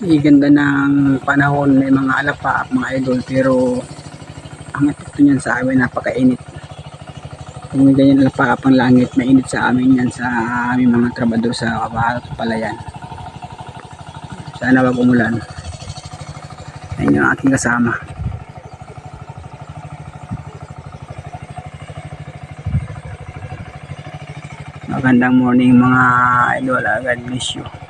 Ganda ng panahon, may mga alapa mga idol, pero ang epekto niyan sa amin napakainit. Kung may ganyan alapa pang langit, mainit sa amin yan, sa aming mga trabador sa palayan. Sana wag umulan. Ayun yung aking kasama. Magandang morning mga idol. God bless you.